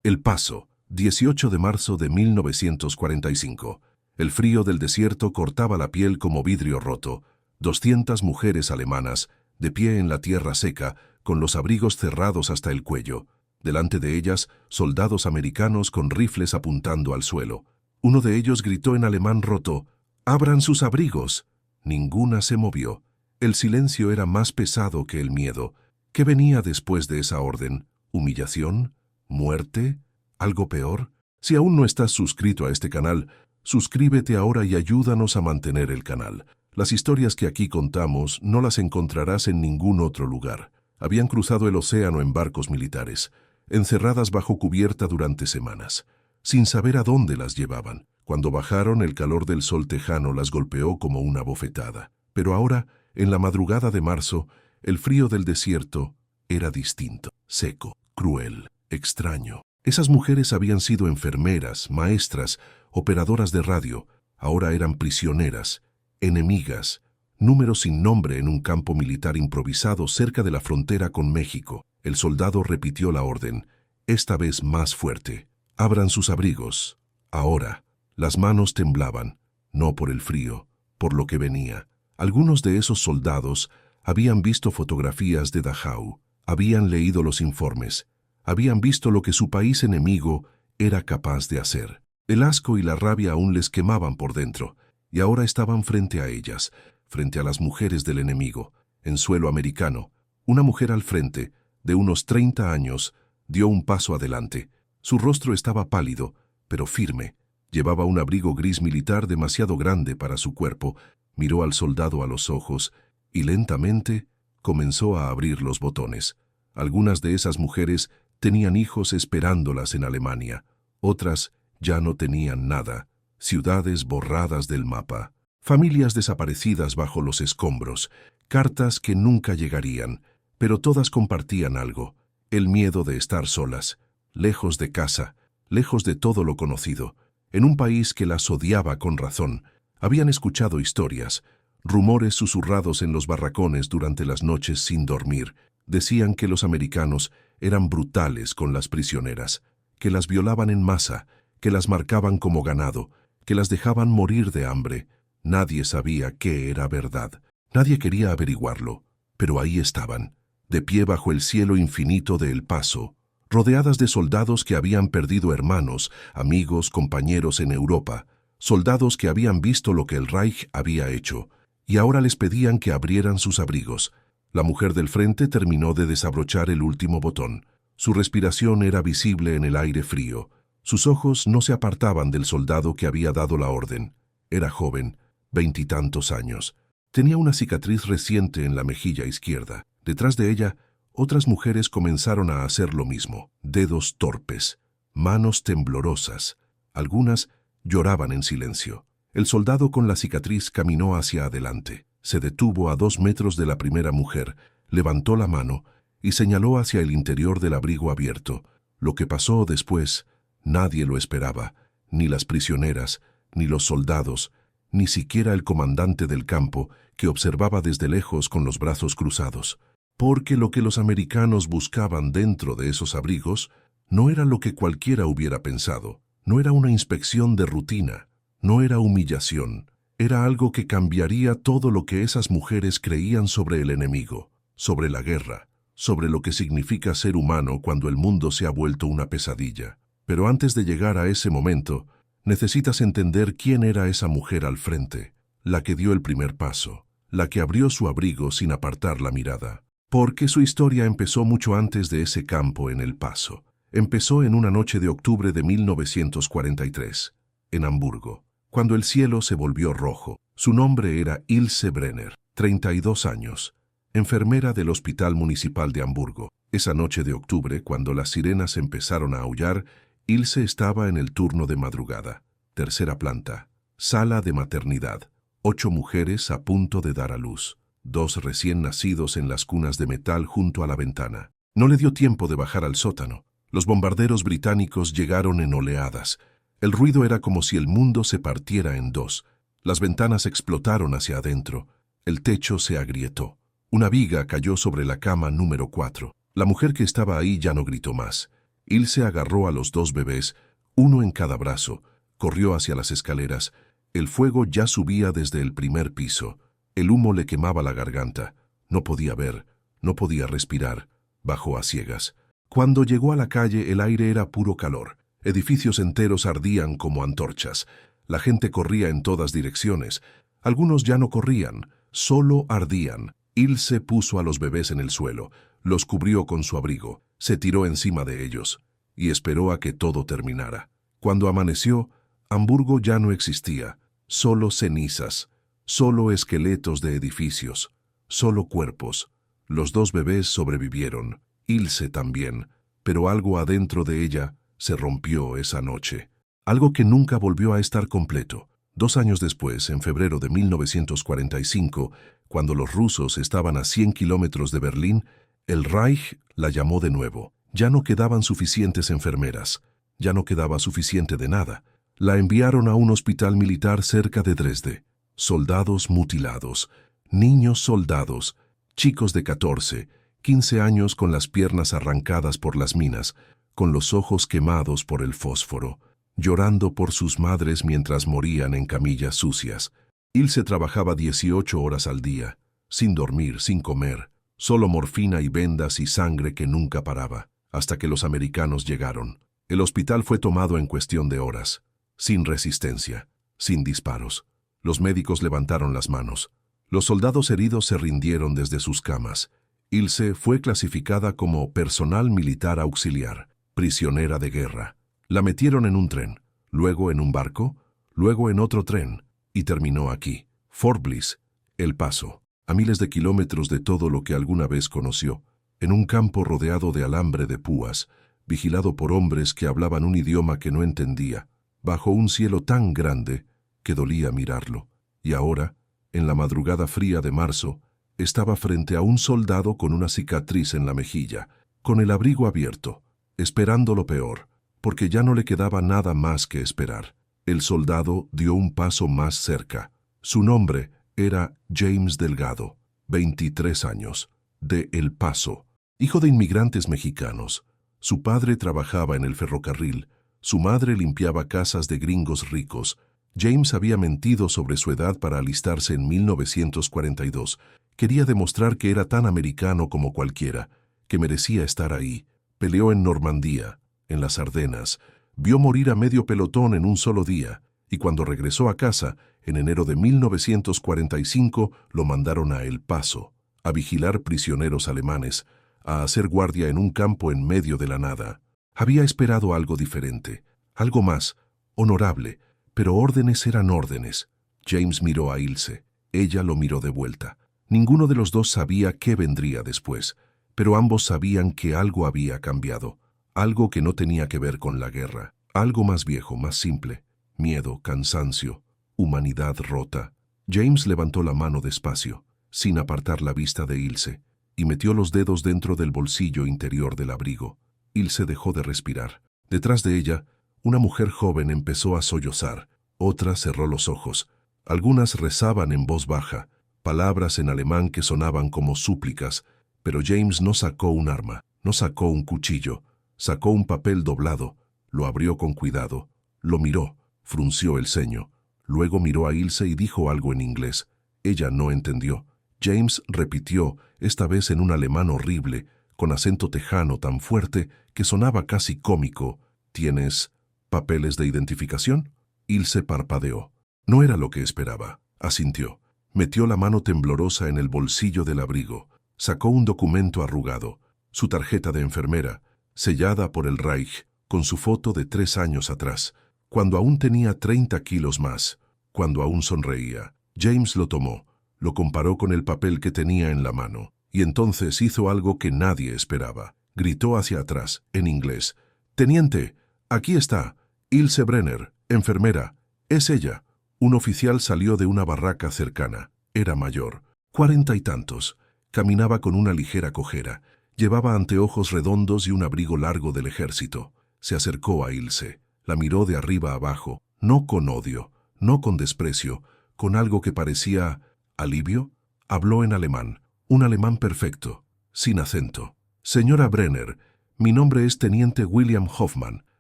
El Paso, 18 de marzo de 1945. El frío del desierto cortaba la piel como vidrio roto. 200 mujeres alemanas, de pie en la tierra seca, con los abrigos cerrados hasta el cuello. Delante de ellas, soldados americanos con rifles apuntando al suelo. Uno de ellos gritó en alemán roto: «¡Abran sus abrigos!». Ninguna se movió. El silencio era más pesado que el miedo. ¿Qué venía después de esa orden? ¿Humillación? ¿Muerte? ¿Algo peor? Si aún no estás suscrito a este canal, suscríbete ahora y ayúdanos a mantener el canal. Las historias que aquí contamos no las encontrarás en ningún otro lugar. Habían cruzado el océano en barcos militares, encerradas bajo cubierta durante semanas, sin saber a dónde las llevaban. Cuando bajaron, el calor del sol tejano las golpeó como una bofetada. Pero ahora, en la madrugada de marzo, el frío del desierto era distinto, seco, cruel, extraño. Esas mujeres habían sido enfermeras, maestras, operadoras de radio. Ahora eran prisioneras, enemigas, números sin nombre en un campo militar improvisado cerca de la frontera con México. El soldado repitió la orden, esta vez más fuerte: «Abran sus abrigos». Ahora, las manos temblaban, no por el frío, por lo que venía. Algunos de esos soldados habían visto fotografías de Dachau, habían leído los informes, habían visto lo que su país enemigo era capaz de hacer. El asco y la rabia aún les quemaban por dentro, y ahora estaban frente a ellas, frente a las mujeres del enemigo, en suelo americano. Una mujer al frente, de unos 30 años, dio un paso adelante. Su rostro estaba pálido, pero firme. Llevaba un abrigo gris militar demasiado grande para su cuerpo. Miró al soldado a los ojos y lentamente comenzó a abrir los botones. Algunas de esas mujeres tenían hijos esperándolas en Alemania. Otras ya no tenían nada. Ciudades borradas del mapa. Familias desaparecidas bajo los escombros. Cartas que nunca llegarían. Pero todas compartían algo: el miedo de estar solas, lejos de casa, lejos de todo lo conocido, en un país que las odiaba con razón. Habían escuchado historias, rumores susurrados en los barracones durante las noches sin dormir. Decían que los americanos eran brutales con las prisioneras, que las violaban en masa, que las marcaban como ganado, que las dejaban morir de hambre. Nadie sabía qué era verdad. Nadie quería averiguarlo, pero ahí estaban, de pie bajo el cielo infinito de El Paso, rodeadas de soldados que habían perdido hermanos, amigos, compañeros en Europa, soldados que habían visto lo que el Reich había hecho, y ahora les pedían que abrieran sus abrigos. La mujer del frente terminó de desabrochar el último botón. Su respiración era visible en el aire frío. Sus ojos no se apartaban del soldado que había dado la orden. Era joven, 20 y tantos años. Tenía una cicatriz reciente en la mejilla izquierda. Detrás de ella, otras mujeres comenzaron a hacer lo mismo. Dedos torpes, manos temblorosas. Algunas lloraban en silencio. El soldado con la cicatriz caminó hacia adelante. Se detuvo a 2 metros de la primera mujer, levantó la mano y señaló hacia el interior del abrigo abierto. Lo que pasó después, nadie lo esperaba, ni las prisioneras, ni los soldados, ni siquiera el comandante del campo, que observaba desde lejos con los brazos cruzados. Porque lo que los americanos buscaban dentro de esos abrigos no era lo que cualquiera hubiera pensado. No era una inspección de rutina, no era humillación. Era algo que cambiaría todo lo que esas mujeres creían sobre el enemigo, sobre la guerra, sobre lo que significa ser humano cuando el mundo se ha vuelto una pesadilla. Pero antes de llegar a ese momento, necesitas entender quién era esa mujer al frente, la que dio el primer paso, la que abrió su abrigo sin apartar la mirada. Porque su historia empezó mucho antes de ese campo en El Paso. Empezó en una noche de octubre de 1943, en Hamburgo, cuando el cielo se volvió rojo. Su nombre era Ilse Brenner, 32 años, enfermera del Hospital Municipal de Hamburgo. Esa noche de octubre, cuando las sirenas empezaron a aullar, Ilse estaba en el turno de madrugada. Tercera planta, sala de maternidad. 8 mujeres a punto de dar a luz. 2 recién nacidos en las cunas de metal junto a la ventana. No le dio tiempo de bajar al sótano. Los bombarderos británicos llegaron en oleadas. El ruido era como si el mundo se partiera en dos. Las ventanas explotaron hacia adentro. El techo se agrietó. Una viga cayó sobre la cama número 4. La mujer que estaba ahí ya no gritó más. Ilse agarró a los dos bebés, uno en cada brazo, corrió hacia las escaleras. El fuego ya subía desde el primer piso. El humo le quemaba la garganta. No podía ver, no podía respirar. Bajó a ciegas. Cuando llegó a la calle, el aire era puro calor. Edificios enteros ardían como antorchas. La gente corría en todas direcciones. Algunos ya no corrían, solo ardían. Ilse puso a los bebés en el suelo, los cubrió con su abrigo, se tiró encima de ellos y esperó a que todo terminara. Cuando amaneció, Hamburgo ya no existía, solo cenizas, solo esqueletos de edificios, solo cuerpos. Los dos bebés sobrevivieron, Ilse también, pero algo adentro de ella se rompió esa noche. Algo que nunca volvió a estar completo. 2 años después, en febrero de 1945, cuando los rusos estaban a 100 kilómetros de Berlín, el Reich la llamó de nuevo. Ya no quedaban suficientes enfermeras, ya no quedaba suficiente de nada. La enviaron a un hospital militar cerca de Dresde. Soldados mutilados, niños soldados, chicos de 14, 15 años con las piernas arrancadas por las minas, con los ojos quemados por el fósforo, llorando por sus madres mientras morían en camillas sucias. Ilse trabajaba 18 horas al día, sin dormir, sin comer, solo morfina y vendas y sangre que nunca paraba, hasta que los americanos llegaron. El hospital fue tomado en cuestión de horas, sin resistencia, sin disparos. Los médicos levantaron las manos. Los soldados heridos se rindieron desde sus camas. Ilse fue clasificada como personal militar auxiliar, prisionera de guerra. La metieron en un tren, luego en un barco, luego en otro tren, y terminó aquí, Fort Bliss, El Paso, a miles de kilómetros de todo lo que alguna vez conoció, en un campo rodeado de alambre de púas, vigilado por hombres que hablaban un idioma que no entendía, bajo un cielo tan grande que dolía mirarlo. Y ahora, en la madrugada fría de marzo, estaba frente a un soldado con una cicatriz en la mejilla, con el abrigo abierto, esperando lo peor, porque ya no le quedaba nada más que esperar. El soldado dio un paso más cerca. Su nombre era James Delgado, 23 años, de El Paso, hijo de inmigrantes mexicanos. Su padre trabajaba en el ferrocarril, su madre limpiaba casas de gringos ricos. James había mentido sobre su edad para alistarse en 1942. Quería demostrar que era tan americano como cualquiera, que merecía estar ahí. Peleó en Normandía, en las Ardenas, vio morir a medio pelotón en un solo día, y cuando regresó a casa, en enero de 1945, lo mandaron a El Paso, a vigilar prisioneros alemanes, a hacer guardia en un campo en medio de la nada. Había esperado algo diferente, algo más, honorable, pero órdenes eran órdenes. James miró a Ilse, ella lo miró de vuelta. Ninguno de los dos sabía qué vendría después, pero ambos sabían que algo había cambiado. Algo que no tenía que ver con la guerra, algo más viejo, más simple, miedo, cansancio, humanidad rota. James levantó la mano despacio, sin apartar la vista de Ilse, y metió los dedos dentro del bolsillo interior del abrigo. Ilse dejó de respirar. Detrás de ella, una mujer joven empezó a sollozar, otra cerró los ojos. Algunas rezaban en voz baja, palabras en alemán que sonaban como súplicas, pero James no sacó un arma, no sacó un cuchillo. Sacó un papel doblado, lo abrió con cuidado, lo miró, frunció el ceño, luego miró a Ilse y dijo algo en inglés. Ella no entendió. James repitió, esta vez en un alemán horrible, con acento tejano tan fuerte que sonaba casi cómico. ¿Tienes papeles de identificación? Ilse parpadeó. No era lo que esperaba. Asintió. Metió la mano temblorosa en el bolsillo del abrigo. Sacó un documento arrugado, su tarjeta de enfermera, sellada por el Reich, con su foto de 3 años atrás, cuando aún tenía 30 kilos más, cuando aún sonreía. James lo tomó, lo comparó con el papel que tenía en la mano, y entonces hizo algo que nadie esperaba. Gritó hacia atrás, en inglés: «Teniente, aquí está, Ilse Brenner, enfermera, es ella». Un oficial salió de una barraca cercana. Era mayor, 40 y tantos. Caminaba con una ligera cojera. Llevaba anteojos redondos y un abrigo largo del ejército. Se acercó a Ilse. La miró de arriba abajo, no con odio, no con desprecio, con algo que parecía alivio. Habló en alemán, un alemán perfecto, sin acento. «Señora Brenner, Mi nombre es Teniente William Hoffman.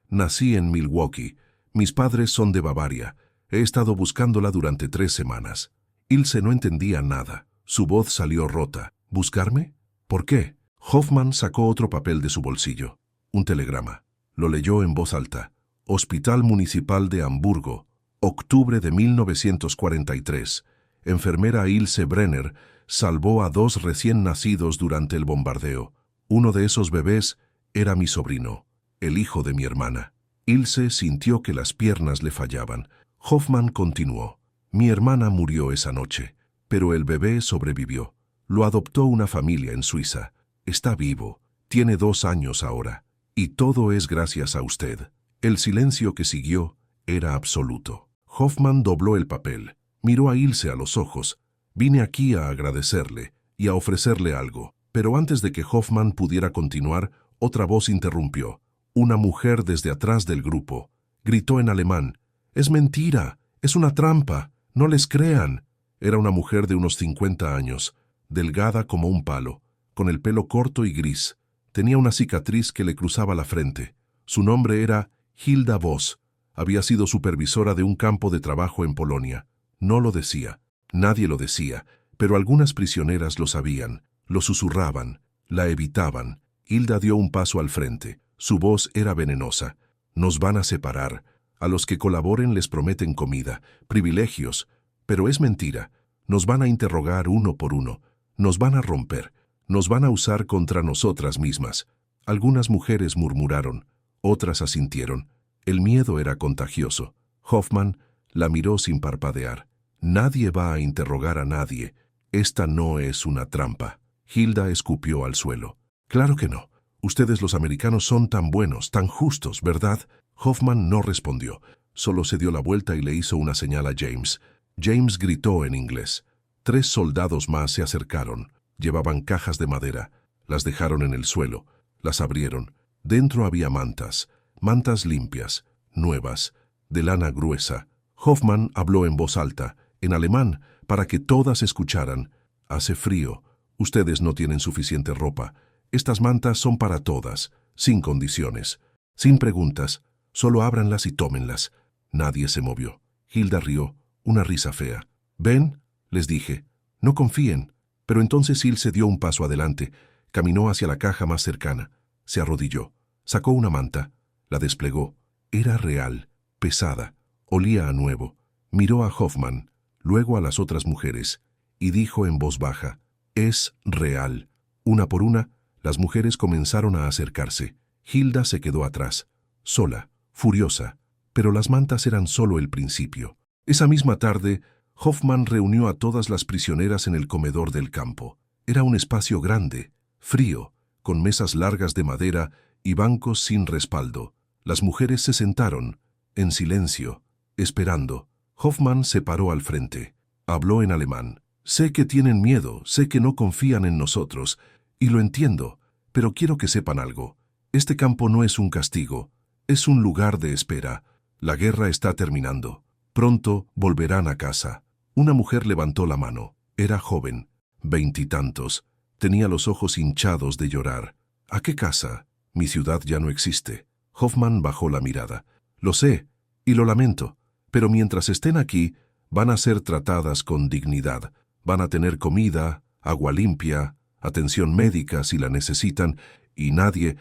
Nací en Milwaukee. Mis padres son de Bavaria. He estado buscándola durante 3 semanas. Ilse no entendía nada. Su voz salió rota. ¿Buscarme? ¿Por qué? Hoffman sacó otro papel de su bolsillo. Un telegrama. Lo leyó en voz alta. Hospital Municipal de Hamburgo. Octubre de 1943. Enfermera Ilse Brenner salvó a 2 recién nacidos durante el bombardeo. Uno de esos bebés era mi sobrino, el hijo de mi hermana. Ilse sintió que las piernas le fallaban. Hoffman continuó. Mi hermana murió esa noche, pero el bebé sobrevivió. Lo adoptó una familia en Suiza. Está vivo. Tiene 2 años ahora. Y todo es gracias a usted. El silencio que siguió era absoluto. Hoffman dobló el papel. Miró a Ilse a los ojos. Vine aquí a agradecerle y a ofrecerle algo. Pero antes de que Hoffman pudiera continuar, otra voz interrumpió. Una mujer desde atrás del grupo gritó en alemán. «Es mentira, es una trampa, no les crean». Era una mujer de unos 50 años, delgada como un palo, con el pelo corto y gris. Tenía una cicatriz que le cruzaba la frente. Su nombre era Hilda Voss. Había sido supervisora de un campo de trabajo en Polonia. No lo decía, nadie lo decía, pero algunas prisioneras lo sabían, lo susurraban, la evitaban. Hilda dio un paso al frente. Su voz era venenosa. Nos van a separar. A los que colaboren les prometen comida, privilegios. Pero es mentira. Nos van a interrogar uno por uno. Nos van a romper. Nos van a usar contra nosotras mismas. Algunas mujeres murmuraron. Otras asintieron. El miedo era contagioso. Hoffman la miró sin parpadear. Nadie va a interrogar a nadie. Esta no es una trampa. Hilda escupió al suelo. Claro que no. Ustedes los americanos son tan buenos, tan justos, ¿verdad? Hoffman no respondió. Solo se dio la vuelta y le hizo una señal a James. James gritó en inglés. 3 soldados más se acercaron. Llevaban cajas de madera. Las dejaron en el suelo. Las abrieron. Dentro había mantas. Mantas limpias, nuevas, de lana gruesa. Hoffman habló en voz alta, en alemán, para que todas escucharan. Hace frío. Ustedes no tienen suficiente ropa. Estas mantas son para todas, sin condiciones, sin preguntas. Solo ábranlas y tómenlas. Nadie se movió. Hilda rió, una risa fea. «¿Ven?», les dije. «No confíen». Pero entonces Ilse dio un paso adelante. Caminó hacia la caja más cercana. Se arrodilló. Sacó una manta. La desplegó. Era real, pesada. Olía a nuevo. Miró a Hoffman, luego a las otras mujeres, y dijo en voz baja. «Es real». Una por una, las mujeres comenzaron a acercarse. Hilda se quedó atrás, sola, furiosa, pero las mantas eran solo el principio. Esa misma tarde, Hoffman reunió a todas las prisioneras en el comedor del campo. Era un espacio grande, frío, con mesas largas de madera y bancos sin respaldo. Las mujeres se sentaron, en silencio, esperando. Hoffman se paró al frente. Habló en alemán. «Sé que tienen miedo, sé que no confían en nosotros, y lo entiendo, pero quiero que sepan algo. Este campo no es un castigo, es un lugar de espera. La guerra está terminando. Pronto volverán a casa». Una mujer levantó la mano. Era joven, 20 y tantos. Tenía los ojos hinchados de llorar. «¿A qué casa? Mi ciudad ya no existe». Hoffman bajó la mirada. «Lo sé, y lo lamento, pero mientras estén aquí, van a ser tratadas con dignidad. Van a tener comida, agua limpia, atención médica si la necesitan, y nadie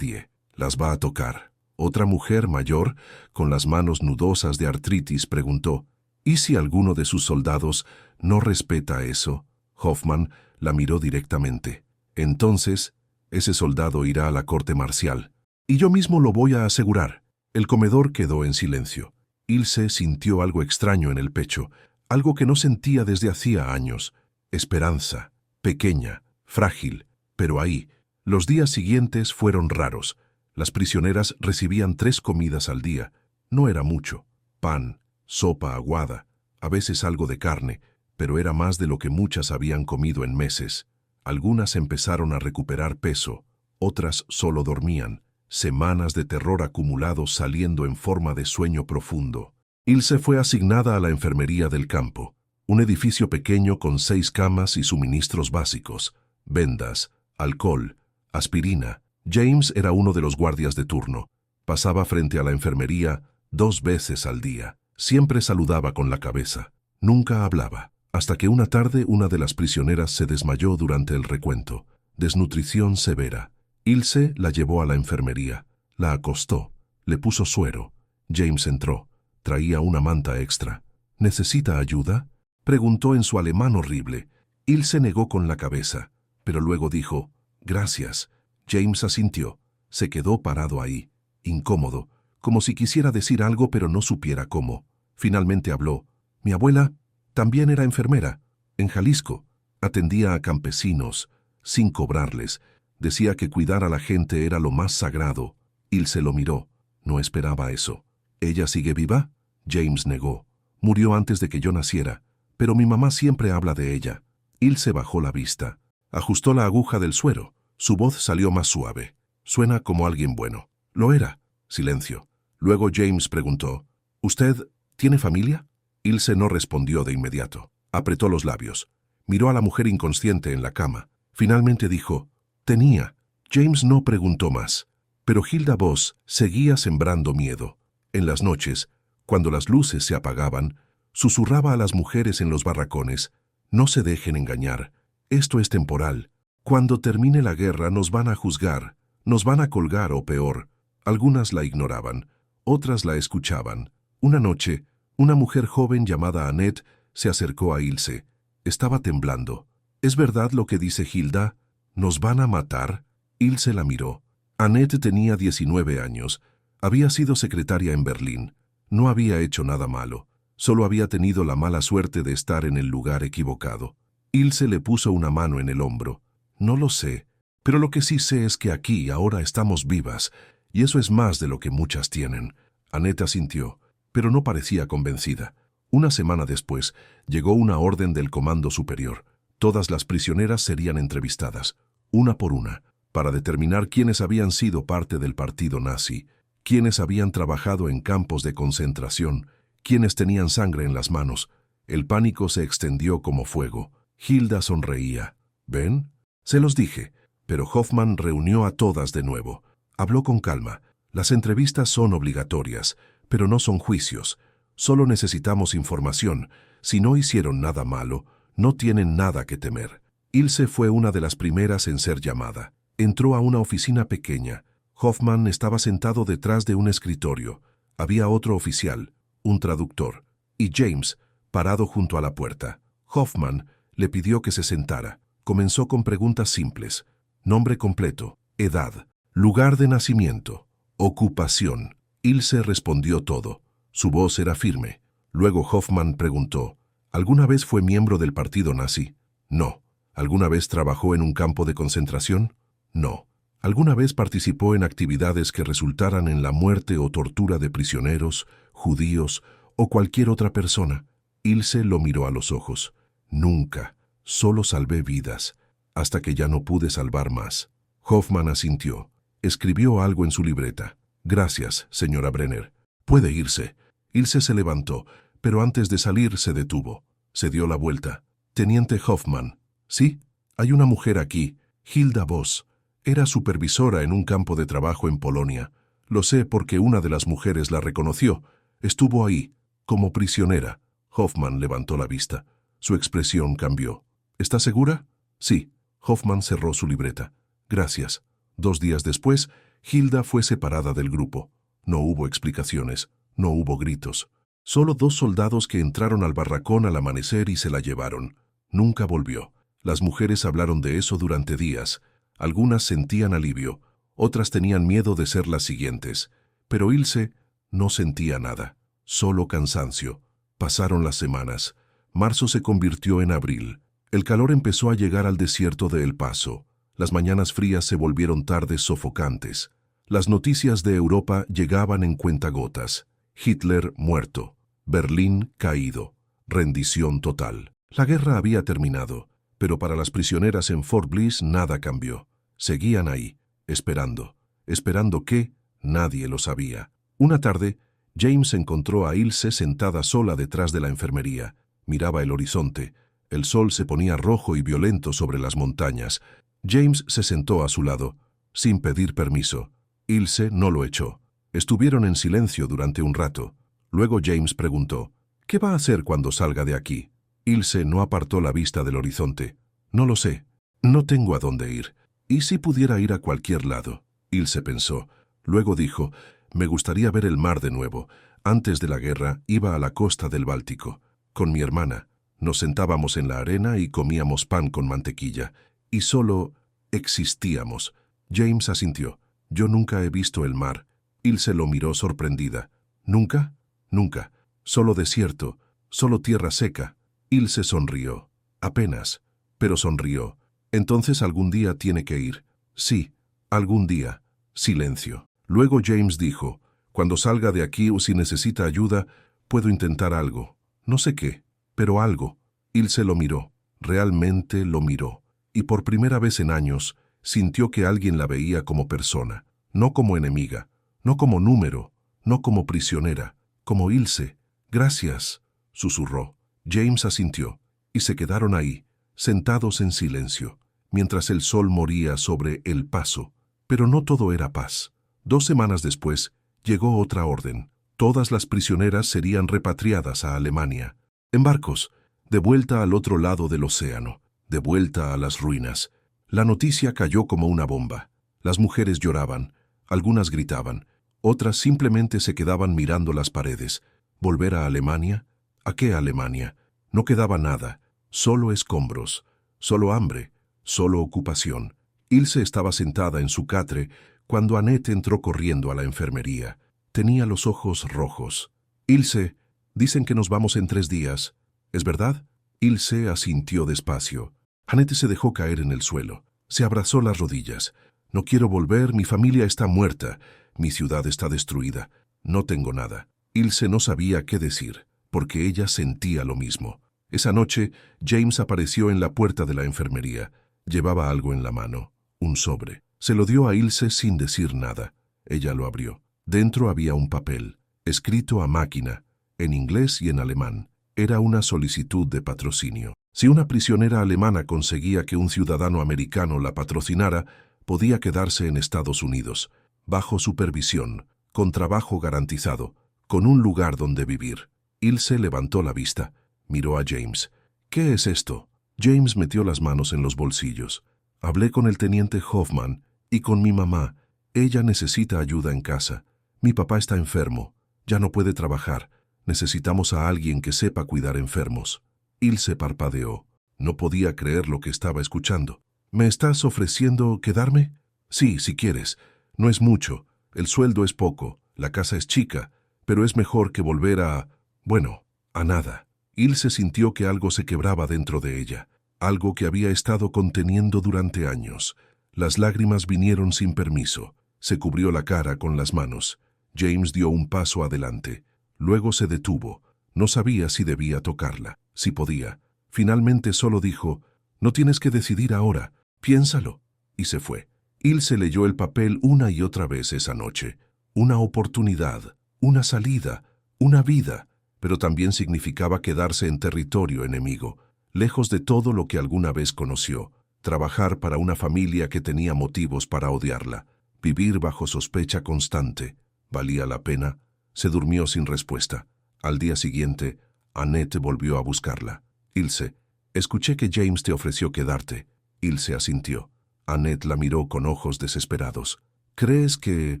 las va a tocar». Otra mujer mayor, con las manos nudosas de artritis, preguntó, «¿Y si alguno de sus soldados no respeta eso?» Hoffman la miró directamente. «Entonces, ese soldado irá a la corte marcial. Y yo mismo lo voy a asegurar». El comedor quedó en silencio. Ilse sintió algo extraño en el pecho, algo que no sentía desde hacía años. Esperanza, pequeña, frágil, pero ahí. Los días siguientes fueron raros. Las prisioneras recibían 3 comidas al día. No era mucho. Pan, sopa aguada, a veces algo de carne, pero era más de lo que muchas habían comido en meses. Algunas empezaron a recuperar peso, otras solo dormían. Semanas de terror acumulados saliendo en forma de sueño profundo. Ilse fue asignada a la enfermería del campo, un edificio pequeño con 6 camas y suministros básicos, vendas, alcohol, aspirina. James era uno de los guardias de turno. Pasaba frente a la enfermería 2 veces al día. Siempre saludaba con la cabeza. Nunca hablaba. Hasta que una tarde una de las prisioneras se desmayó durante el recuento. Desnutrición severa. Ilse la llevó a la enfermería. La acostó. Le puso suero. James entró. Traía una manta extra. ¿Necesita ayuda?, preguntó en su alemán horrible. Ilse negó con la cabeza, pero luego dijo, «Gracias». James asintió. Se quedó parado ahí, incómodo, como si quisiera decir algo pero no supiera cómo. Finalmente habló. «Mi abuela también era enfermera, en Jalisco. Atendía a campesinos, sin cobrarles. Decía que cuidar a la gente era lo más sagrado». Ilse lo miró. No esperaba eso. «¿Ella sigue viva?». James negó. «Murió antes de que yo naciera, pero mi mamá siempre habla de ella». Ilse bajó la vista. Ajustó la aguja del suero. Su voz salió más suave. «Suena como alguien bueno». «Lo era». Silencio. Luego James preguntó, «¿Usted tiene familia?». Ilse no respondió de inmediato. Apretó los labios. Miró a la mujer inconsciente en la cama. Finalmente dijo, «Tenía». James no preguntó más. Pero Hilda Voss seguía sembrando miedo. En las noches, cuando las luces se apagaban, susurraba a las mujeres en los barracones, «No se dejen engañar. Esto es temporal. Cuando termine la guerra nos van a juzgar, nos van a colgar o peor». Algunas la ignoraban, otras la escuchaban. Una noche, una mujer joven llamada Annette se acercó a Ilse. Estaba temblando. «¿Es verdad lo que dice Hilda? ¿Nos van a matar?». Ilse la miró. Annette tenía 19 años. Había sido secretaria en Berlín. No había hecho nada malo. Solo había tenido la mala suerte de estar en el lugar equivocado. Ilse le puso una mano en el hombro. «No lo sé, pero lo que sí sé es que aquí ahora estamos vivas, y eso es más de lo que muchas tienen». Annette asintió, pero no parecía convencida. Una semana después, llegó una orden del Comando Superior. Todas las prisioneras serían entrevistadas, una por una, para determinar quiénes habían sido parte del partido nazi, quiénes habían trabajado en campos de concentración, quiénes tenían sangre en las manos. El pánico se extendió como fuego. Hilda sonreía. «¿Ven? Se los dije». Pero Hoffman reunió a todas de nuevo. Habló con calma. «Las entrevistas son obligatorias, pero no son juicios. Solo necesitamos información. Si no hicieron nada malo, no tienen nada que temer». Ilse fue una de las primeras en ser llamada. Entró a una oficina pequeña. Hoffman estaba sentado detrás de un escritorio. Había otro oficial, un traductor, y James, parado junto a la puerta. Hoffman le pidió que se sentara. Comenzó con preguntas simples. Nombre completo, edad, lugar de nacimiento, ocupación. Ilse respondió todo. Su voz era firme. Luego Hoffman preguntó, ¿alguna vez fue miembro del partido nazi? No. ¿Alguna vez trabajó en un campo de concentración? No. ¿Alguna vez participó en actividades que resultaran en la muerte o tortura de prisioneros, judíos o cualquier otra persona? Ilse lo miró a los ojos. Nunca. Solo salvé vidas, hasta que ya no pude salvar más. Hoffman asintió. Escribió algo en su libreta. Gracias, señora Brenner. Puede irse. Ilse se levantó, pero antes de salir se detuvo. Se dio la vuelta. Teniente Hoffman. Sí, hay una mujer aquí, Hilda Voss. Era supervisora en un campo de trabajo en Polonia. Lo sé porque una de las mujeres la reconoció. Estuvo ahí, como prisionera. Hoffman levantó la vista. Su expresión cambió. ¿Está segura? Sí. Hoffman cerró su libreta. Gracias. 2 días después, Hilda fue separada del grupo. No hubo explicaciones, no hubo gritos. Solo 2 soldados que entraron al barracón al amanecer y se la llevaron. Nunca volvió. Las mujeres hablaron de eso durante días. Algunas sentían alivio, otras tenían miedo de ser las siguientes. Pero Ilse no sentía nada, solo cansancio. Pasaron las semanas. Marzo se convirtió en abril. El calor empezó a llegar al desierto de El Paso. Las mañanas frías se volvieron tardes sofocantes. Las noticias de Europa llegaban en cuentagotas. Hitler muerto. Berlín caído. Rendición total. La guerra había terminado, pero para las prisioneras en Fort Bliss nada cambió. Seguían ahí, esperando. Esperando qué, nadie lo sabía. Una tarde, James encontró a Ilse sentada sola detrás de la enfermería. Miraba el horizonte. El sol se ponía rojo y violento sobre las montañas. James se sentó a su lado. sin pedir permiso. Ilse no lo echó. Estuvieron en silencio durante un rato. Luego James preguntó, «¿Qué va a hacer cuando salga de aquí?» Ilse no apartó la vista del horizonte. «No lo sé. No tengo a dónde ir. ¿Y si pudiera ir a cualquier lado?» Ilse pensó. Luego dijo, «Me gustaría ver el mar de nuevo. Antes de la guerra iba a la costa del Báltico. Con mi hermana. Nos sentábamos en la arena y comíamos pan con mantequilla. Y solo existíamos». James asintió. «Yo nunca he visto el mar». Ilse lo miró sorprendida. «¿Nunca?» «Nunca. Solo desierto. Solo tierra seca». Ilse sonrió. «Apenas». Pero sonrió. «Entonces algún día tiene que ir». «Sí, algún día». Silencio. Luego James dijo, «Cuando salga de aquí o si necesita ayuda, puedo intentar algo. No sé qué, pero algo». Ilse lo miró. Realmente lo miró. Y por primera vez en años, sintió que alguien la veía como persona, no como enemiga, no como número, no como prisionera, como Ilse. «Gracias», susurró. James asintió, y se quedaron ahí, sentados en silencio, mientras el sol moría sobre El Paso. Pero no todo era paz. 2 semanas después, llegó otra orden. Todas las prisioneras serían repatriadas a Alemania, en barcos, de vuelta al otro lado del océano, de vuelta a las ruinas. La noticia cayó como una bomba. Las mujeres lloraban, algunas gritaban, otras simplemente se quedaban mirando las paredes. ¿Volver a Alemania? ¿A qué Alemania? No quedaba nada, solo escombros, solo hambre, solo ocupación. Ilse estaba sentada en su catre cuando Annette entró corriendo a la enfermería. Tenía los ojos rojos. «Ilse, dicen que nos vamos en 3 días. ¿Es verdad?» Ilse asintió despacio. Annette se dejó caer en el suelo. Se abrazó las rodillas. «No quiero volver, mi familia está muerta. Mi ciudad está destruida. No tengo nada». Ilse no sabía qué decir, porque ella sentía lo mismo. Esa noche, James apareció en la puerta de la enfermería. Llevaba algo en la mano, un sobre. Se lo dio a Ilse sin decir nada. Ella lo abrió. Dentro había un papel, escrito a máquina, en inglés y en alemán. Era una solicitud de patrocinio. Si una prisionera alemana conseguía que un ciudadano americano la patrocinara, podía quedarse en Estados Unidos, bajo supervisión, con trabajo garantizado, con un lugar donde vivir. Ilse levantó la vista, miró a James. «¿Qué es esto?» James metió las manos en los bolsillos. «Hablé con el teniente Hoffman y con mi mamá. Ella necesita ayuda en casa. Mi papá está enfermo. Ya no puede trabajar. Necesitamos a alguien que sepa cuidar enfermos». Ilse parpadeó. No podía creer lo que estaba escuchando. «¿Me estás ofreciendo quedarme?» «Sí, si quieres. No es mucho. El sueldo es poco. La casa es chica. Pero es mejor que volver a... bueno, a nada». Ilse sintió que algo se quebraba dentro de ella, algo que había estado conteniendo durante años. Las lágrimas vinieron sin permiso. Se cubrió la cara con las manos. James dio un paso adelante. Luego se detuvo. No sabía si debía tocarla, si podía. Finalmente solo dijo, «No tienes que decidir ahora. Piénsalo». Y se fue. Ilse leyó el papel una y otra vez esa noche. Una oportunidad, una salida, una vida. Pero también significaba quedarse en territorio enemigo, lejos de todo lo que alguna vez conoció, trabajar para una familia que tenía motivos para odiarla, vivir bajo sospecha constante. ¿Valía la pena? Se durmió sin respuesta. Al día siguiente, Annette volvió a buscarla. «Ilse, escuché que James te ofreció quedarte». Ilse asintió. Annette la miró con ojos desesperados. «¿Crees que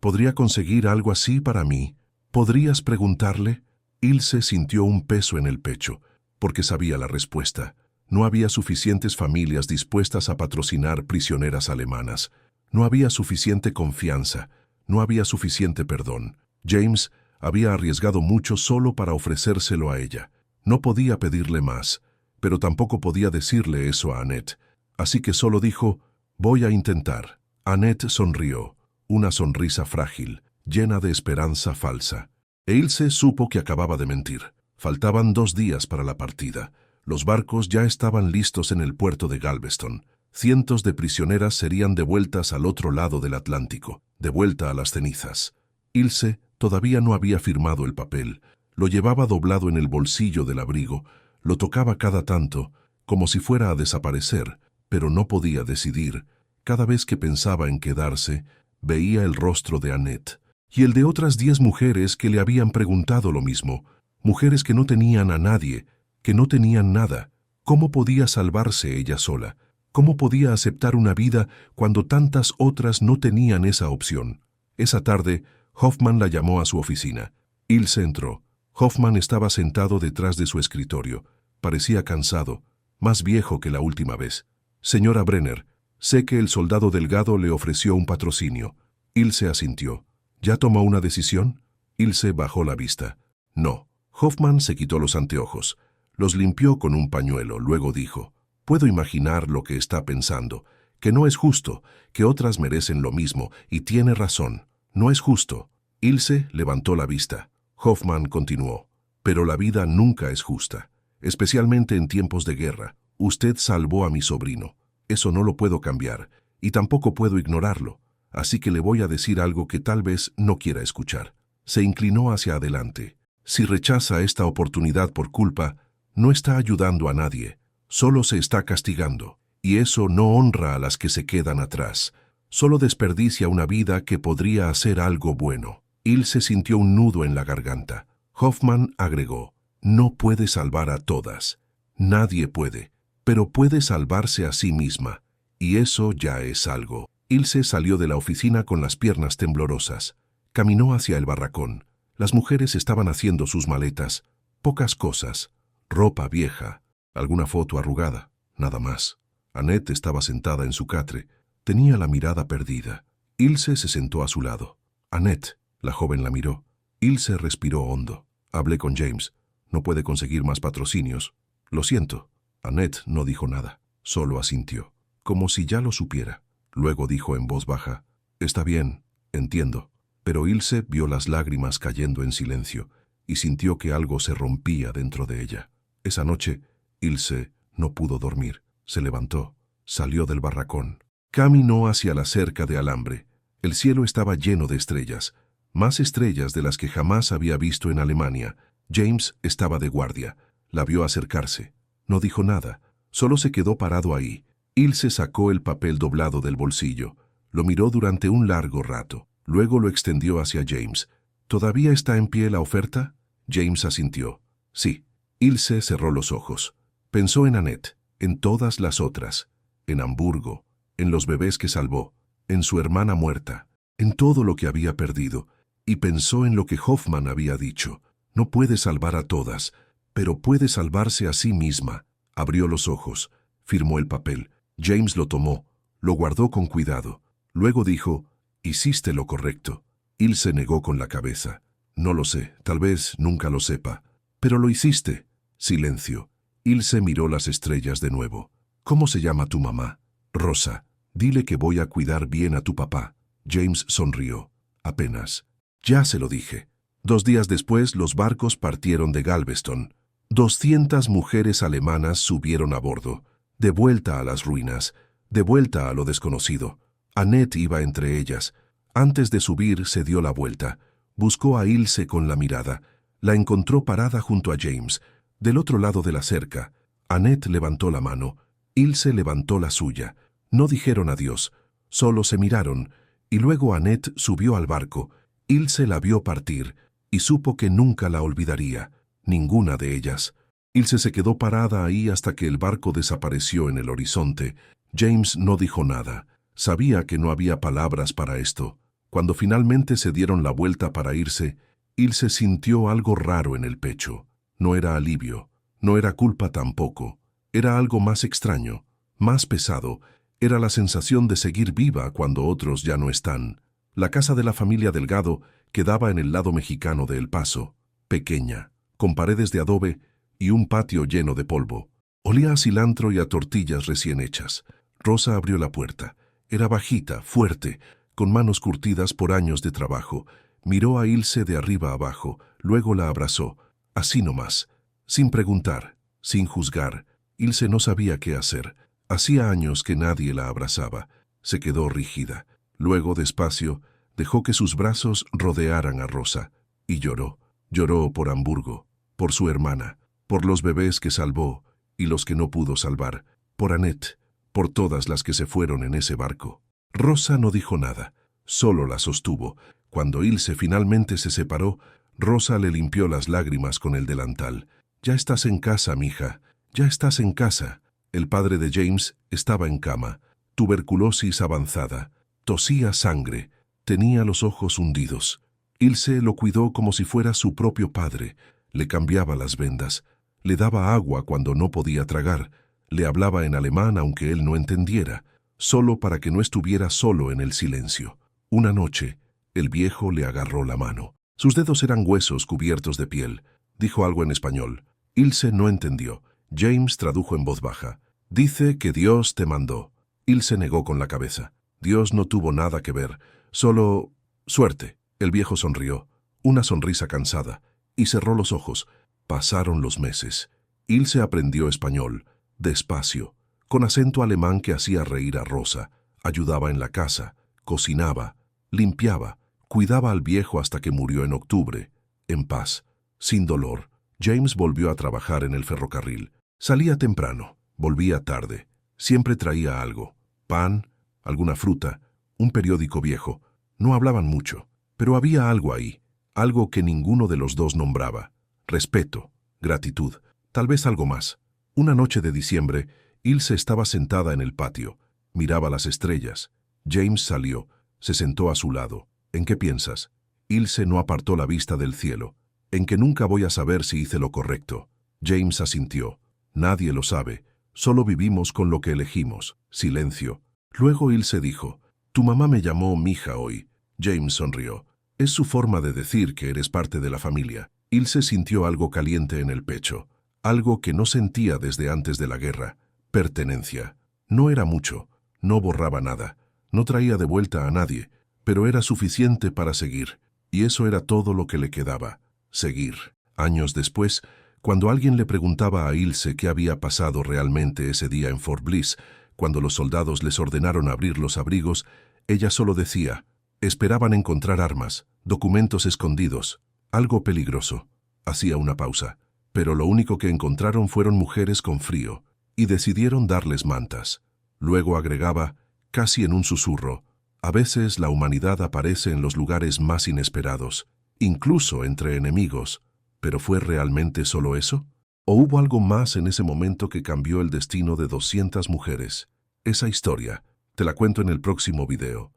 podría conseguir algo así para mí? ¿Podrías preguntarle?» Ilse sintió un peso en el pecho, porque sabía la respuesta. No había suficientes familias dispuestas a patrocinar prisioneras alemanas. No había suficiente confianza. No había suficiente perdón. James había arriesgado mucho solo para ofrecérselo a ella. No podía pedirle más, pero tampoco podía decirle eso a Annette. Así que solo dijo, «Voy a intentar». Annette sonrió, una sonrisa frágil, llena de esperanza falsa. E Ilse supo que acababa de mentir. Faltaban 2 días para la partida. Los barcos ya estaban listos en el puerto de Galveston. Cientos de prisioneras serían devueltas al otro lado del Atlántico, de vuelta a las cenizas. Ilse todavía no había firmado el papel. Lo llevaba doblado en el bolsillo del abrigo. Lo tocaba cada tanto, como si fuera a desaparecer, pero no podía decidir. Cada vez que pensaba en quedarse, veía el rostro de Annette y el de otras 10 mujeres que le habían preguntado lo mismo, mujeres que no tenían a nadie, que no tenían nada. ¿Cómo podía salvarse ella sola? ¿Cómo podía aceptar una vida cuando tantas otras no tenían esa opción? Esa tarde, Hoffman la llamó a su oficina. Ilse entró. Hoffman estaba sentado detrás de su escritorio. Parecía cansado, más viejo que la última vez. Señora Brenner, sé que el soldado Delgado le ofreció un patrocinio. Ilse asintió. ¿Ya tomó una decisión? Ilse bajó la vista. No. Hoffman se quitó los anteojos. Los limpió con un pañuelo, luego dijo: puedo imaginar lo que está pensando, que no es justo, que otras merecen lo mismo, y tiene razón. No es justo. Ilse levantó la vista. Hoffman continuó: pero la vida nunca es justa, especialmente en tiempos de guerra. Usted salvó a mi sobrino. Eso no lo puedo cambiar, y tampoco puedo ignorarlo. Así que le voy a decir algo que tal vez no quiera escuchar. Se inclinó hacia adelante. Si rechaza esta oportunidad por culpa, no está ayudando a nadie, solo se está castigando. Y eso no honra a las que se quedan atrás. Solo desperdicia una vida que podría hacer algo bueno. Ilse sintió un nudo en la garganta. Hoffman agregó: no puede salvar a todas. Nadie puede, pero puede salvarse a sí misma. Y eso ya es algo. Ilse salió de la oficina con las piernas temblorosas. Caminó hacia el barracón. Las mujeres estaban haciendo sus maletas. Pocas cosas. Ropa vieja. Alguna foto arrugada. Nada más. Annette estaba sentada en su catre. Tenía la mirada perdida. Ilse se sentó a su lado. Annette. La joven la miró. Ilse respiró hondo. Hablé con James. No puede conseguir más patrocinios. Lo siento. Annette no dijo nada. Solo asintió. Como si ya lo supiera. Luego dijo en voz baja: está bien, entiendo. Pero Ilse vio las lágrimas cayendo en silencio y sintió que algo se rompía dentro de ella. Esa noche, Ilse no pudo dormir. Se levantó, salió del barracón. Caminó hacia la cerca de alambre. El cielo estaba lleno de estrellas, más estrellas de las que jamás había visto en Alemania. James estaba de guardia. La vio acercarse. No dijo nada, solo se quedó parado ahí. Ilse sacó el papel doblado del bolsillo. Lo miró durante un largo rato. Luego lo extendió hacia James. ¿Todavía está en pie la oferta? James asintió. Sí. Ilse cerró los ojos. Pensó en Annette, en todas las otras, en Hamburgo, en los bebés que salvó, en su hermana muerta, en todo lo que había perdido, y pensó en lo que Hoffman había dicho. No puede salvar a todas, pero puede salvarse a sí misma. Abrió los ojos, firmó el papel. James lo tomó, lo guardó con cuidado. Luego dijo: hiciste lo correcto. Ilse negó con la cabeza. No lo sé, tal vez nunca lo sepa. Pero lo hiciste. Silencio. Ilse miró las estrellas de nuevo. ¿Cómo se llama tu mamá? Rosa. Dile que voy a cuidar bien a tu papá. James sonrió. Apenas. Ya se lo dije. 2 días después, los barcos partieron de Galveston. 200 mujeres alemanas subieron a bordo. De vuelta a las ruinas, de vuelta a lo desconocido. Annette iba entre ellas. Antes de subir, se dio la vuelta. Buscó a Ilse con la mirada. La encontró parada junto a James, del otro lado de la cerca. Annette levantó la mano. Ilse levantó la suya. No dijeron adiós, solo se miraron, y luego Annette subió al barco. Ilse la vio partir, y supo que nunca la olvidaría, ninguna de ellas. Ilse se quedó parada ahí hasta que el barco desapareció en el horizonte. James no dijo nada. Sabía que no había palabras para esto. Cuando finalmente se dieron la vuelta para irse, Ilse sintió algo raro en el pecho. No era alivio, no era culpa tampoco. Era algo más extraño, más pesado. Era la sensación de seguir viva cuando otros ya no están. La casa de la familia Delgado quedaba en el lado mexicano de El Paso, pequeña, con paredes de adobe y un patio lleno de polvo. Olía a cilantro y a tortillas recién hechas. Rosa abrió la puerta. Era bajita, fuerte, con manos curtidas por años de trabajo. Miró a Ilse de arriba abajo, luego la abrazó, así nomás, sin preguntar, sin juzgar. Ilse no sabía qué hacer. Hacía años que nadie la abrazaba. Se quedó rígida. Luego, despacio, dejó que sus brazos rodearan a Rosa, y lloró. Lloró por Hamburgo, por su hermana, por los bebés que salvó y los que no pudo salvar, por Annette, por todas las que se fueron en ese barco. Rosa no dijo nada, solo la sostuvo. Cuando Ilse finalmente se separó, Rosa le limpió las lágrimas con el delantal. «Ya estás en casa, mija, ya estás en casa». El padre de James estaba en cama, tuberculosis avanzada, tosía sangre, tenía los ojos hundidos. Ilse lo cuidó como si fuera su propio padre, le cambiaba las vendas, le daba agua cuando no podía tragar, le hablaba en alemán aunque él no entendiera, solo para que no estuviera solo en el silencio. Una noche, el viejo le agarró la mano. Sus dedos eran huesos cubiertos de piel. Dijo algo en español. Ilse no entendió. James tradujo en voz baja. «Dice que Dios te mandó». Ilse negó con la cabeza. «Dios no tuvo nada que ver, solo suerte». El viejo sonrió, una sonrisa cansada, y cerró los ojos. Pasaron los meses. Ilse aprendió español, despacio, con acento alemán que hacía reír a Rosa. Ayudaba en la casa, cocinaba, limpiaba, cuidaba al viejo hasta que murió en octubre, en paz, sin dolor. James volvió a trabajar en el ferrocarril. Salía temprano, volvía tarde. Siempre traía algo, pan, alguna fruta, un periódico viejo. No hablaban mucho, pero había algo ahí, algo que ninguno de los dos nombraba. Respeto, gratitud, tal vez algo más. Una noche de diciembre, Ilse estaba sentada en el patio. Miraba las estrellas. James salió, se sentó a su lado. «¿En qué piensas?» Ilse no apartó la vista del cielo. «En que nunca voy a saber si hice lo correcto». James asintió. «Nadie lo sabe. Solo vivimos con lo que elegimos». Silencio. Luego Ilse dijo, «Tu mamá me llamó mija hoy». James sonrió. «Es su forma de decir que eres parte de la familia». Ilse sintió algo caliente en el pecho, algo que no sentía desde antes de la guerra. Pertenencia. No era mucho, no borraba nada, no traía de vuelta a nadie, pero era suficiente para seguir, y eso era todo lo que le quedaba, seguir. Años después, cuando alguien le preguntaba a Ilse qué había pasado realmente ese día en Fort Bliss, cuando los soldados les ordenaron abrir los abrigos, ella solo decía, esperaban encontrar armas, documentos escondidos, algo peligroso. Hacía una pausa, pero lo único que encontraron fueron mujeres con frío, y decidieron darles mantas. Luego agregaba, casi en un susurro, a veces la humanidad aparece en los lugares más inesperados, incluso entre enemigos. ¿Pero fue realmente solo eso? ¿O hubo algo más en ese momento que cambió el destino de 200 mujeres? Esa historia te la cuento en el próximo video.